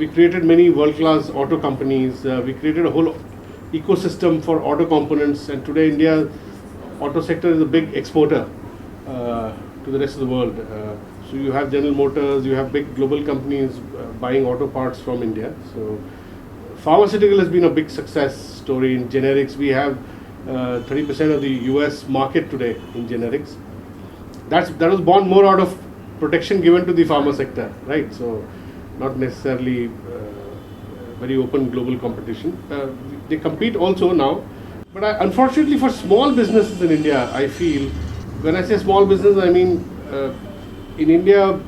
we created many world-class auto companies. We created a whole ecosystem for auto components, and today India auto sector is a big exporter to the rest of the world. So you have General Motors, you have big global companies buying auto parts from India. So pharmaceutical has been a big success story in generics. We have 30% of the US market today in generics. That was born more out of protection given to the pharma sector, right? So not necessarily very open global competition. They compete also now, but unfortunately for small businesses in India, I feel, when I say small business, I mean in India,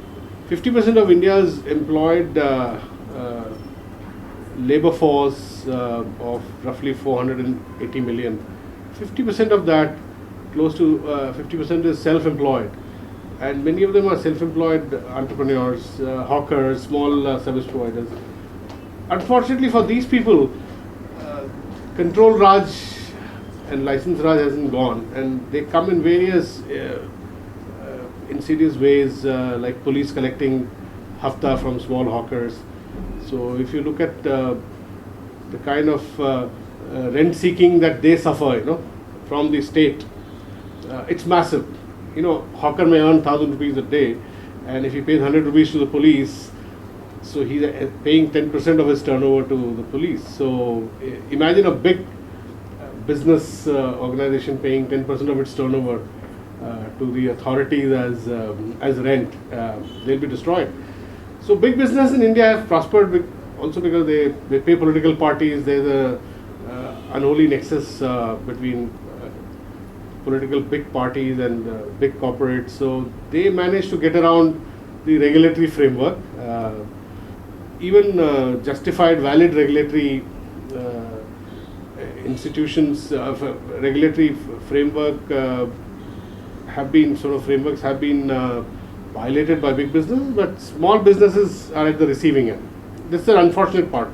50% of India's employed labor force of roughly 480 million. 50% of that, close to 50% is self-employed, and many of them are self-employed entrepreneurs, hawkers, small service providers. Unfortunately for these people, control Raj and license Raj hasn't gone, and they come in various insidious ways, like police collecting hafta from small hawkers. So if you look at the kind of rent seeking that they suffer, from the state, it's massive. Hawker may earn 1,000 rupees a day, and if he pays 100 rupees to the police, so he's paying 10% of his turnover to the police. So imagine a big business organization paying 10% of its turnover to the authorities as rent. They'll be destroyed. So big business in India have prospered also because they pay political parties. There's a unholy nexus between political big parties and big corporates. So they manage to get around the regulatory framework. Even justified, valid regulatory institutions, regulatory frameworks have been violated by big businesses, but small businesses are at the receiving end. This is an unfortunate part.